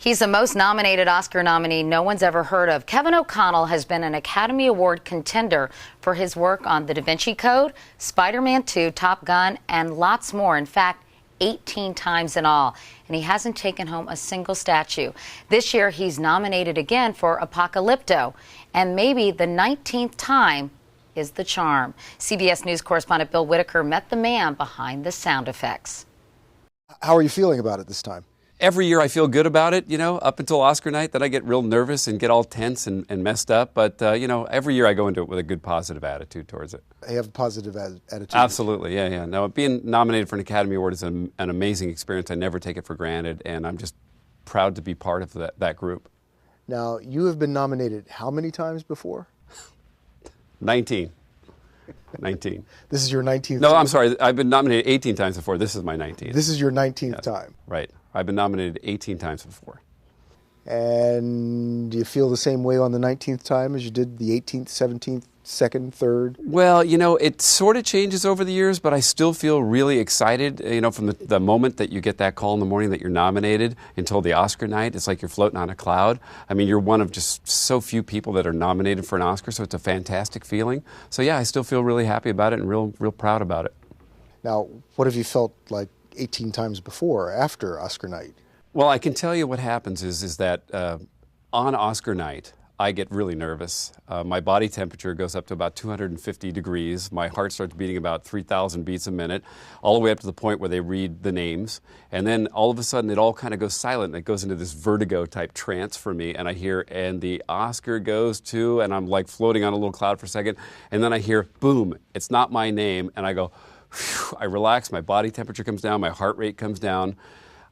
He's the most nominated Oscar nominee no one's ever heard of. Kevin O'Connell has been an Academy Award contender for his work on The Da Vinci Code, Spider-Man 2, Top Gun, and lots more. In fact, 18 times in all. And he hasn't taken home a single statue. This year, he's nominated again for Apocalypto. And maybe the 19th time is the charm. CBS News correspondent Bill Whitaker met the man behind the sound effects. How are you feeling about it this time? Every year I feel good about it, up until Oscar night. Then I get real nervous and get all tense and messed up. But, every year I go into it with a good positive attitude towards it. You have a positive attitude? Absolutely, yeah. No, being nominated for an Academy Award is an amazing experience. I never take it for granted, and I'm just proud to be part of that group. Now, you have been nominated how many times before? 19. This is your 19th No, time? I'm sorry. I've been nominated 18 times before. This is my 19th. This is your 19th time? Right. I've been nominated 18 times before. And do you feel the same way on the 19th time as you did the 18th, 17th, 2nd, 3rd? Well, it sort of changes over the years, but I still feel really excited, from the moment that you get that call in the morning that you're nominated until the Oscar night. It's like you're floating on a cloud. I mean, you're one of just so few people that are nominated for an Oscar, so it's a fantastic feeling. So, yeah, I still feel really happy about it and real proud about it. Now, what have you felt like 18 times before, after Oscar night? Well, I can tell you what happens is that on Oscar night, I get really nervous. My body temperature goes up to about 250 degrees. My heart starts beating about 3,000 beats a minute, all the way up to the point where they read the names. And then all of a sudden, it all kind of goes silent, and it goes into this vertigo-type trance for me. And I hear, and the Oscar goes to, and I'm like floating on a little cloud for a second. And then I hear, boom, it's not my name. And I go, whew, I relax, my body temperature comes down, my heart rate comes down.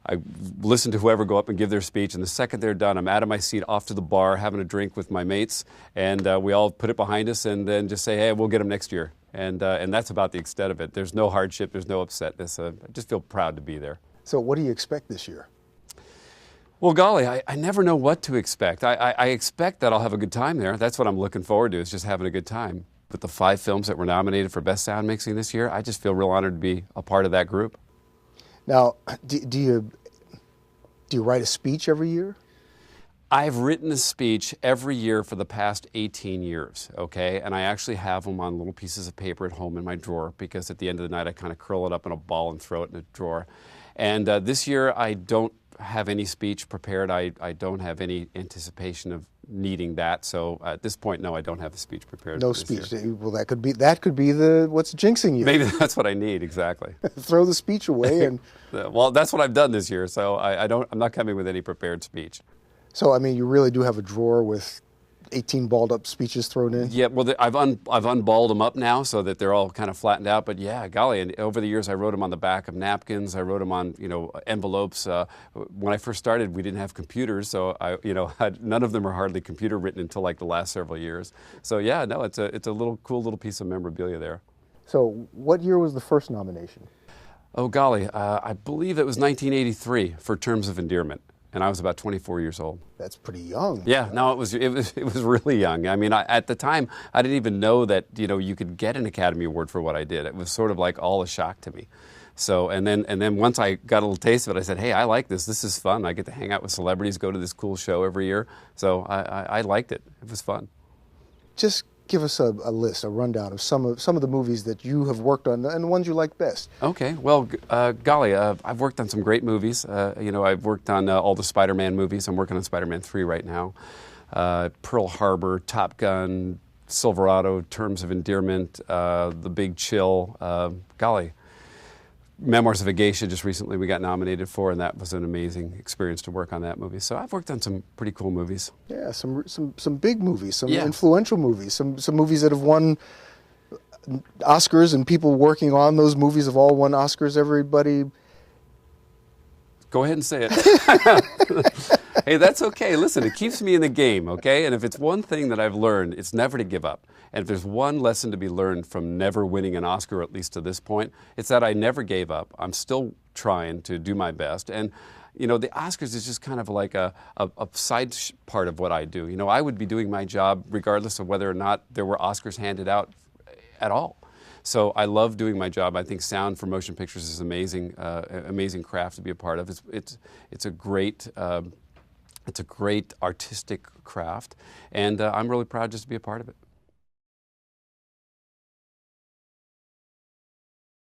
I listen to whoever go up and give their speech, and the second they're done, I'm out of my seat, off to the bar, having a drink with my mates, and we all put it behind us and then just say, hey, we'll get them next year. And that's about the extent of it. There's no hardship, there's no upsetness. I just feel proud to be there. So what do you expect this year? Well, golly, I never know what to expect. I expect that I'll have a good time there. That's what I'm looking forward to, is just having a good time. With the 5 films that were nominated for Best Sound Mixing this year, I just feel real honored to be a part of that group. Now, do you write a speech every year? I've written a speech every year for the past 18 years, okay? And I actually have them on little pieces of paper at home in my drawer, because at the end of the night I kind of curl it up in a ball and throw it in a drawer. And this year I don't have any speech prepared. I don't have any anticipation of needing that. So at this point, no, I don't have a speech prepared. No speech. Well, that could be the what's jinxing you. Maybe that's what I need, exactly. Throw the speech away and. Well, that's what I've done this year. So I'm not coming with any prepared speech. So I mean, you really do have a drawer with 18 balled up speeches thrown in? Yeah, well, I've unballed them up now so that they're all kind of flattened out. But yeah, golly, and over the years I wrote them on the back of napkins. I wrote them on envelopes. When I first started, we didn't have computers, so none of them are hardly computer written until like the last several years. So yeah, no, it's a cool little piece of memorabilia there. So what year was the first nomination? Oh golly, I believe it was 1983 for Terms of Endearment. And I was about 24 years old. That's pretty young. Yeah, no, it was really young. I mean, at the time, I didn't even know that you could get an Academy Award for what I did. It was sort of like all a shock to me. So and then once I got a little taste of it, I said, hey, I like this. This is fun. I get to hang out with celebrities, go to this cool show every year. So I liked it. It was fun. Just give us a list, a rundown of some of the movies that you have worked on and the ones you like best. Okay, well, golly, I've worked on some great movies. I've worked on all the Spider-Man movies. I'm working on Spider-Man 3 right now. Pearl Harbor, Top Gun, Silverado, Terms of Endearment, The Big Chill. Golly, Memoirs of a Geisha just recently we got nominated for, and that was an amazing experience to work on that movie. So I've worked on some pretty cool movies. Yeah, some big movies, some influential movies, some movies that have won Oscars, and people working on those movies have all won Oscars. Everybody. Go ahead and say it. Hey, that's okay. Listen, it keeps me in the game, okay? And if it's one thing that I've learned, it's never to give up. And if there's one lesson to be learned from never winning an Oscar, at least to this point, it's that I never gave up. I'm still trying to do my best. And, the Oscars is just kind of like a side part of what I do. I would be doing my job regardless of whether or not there were Oscars handed out at all. So I love doing my job. I think sound for motion pictures is amazing, amazing craft to be a part of. It's a great It's a great artistic craft, and I'm really proud just to be a part of it.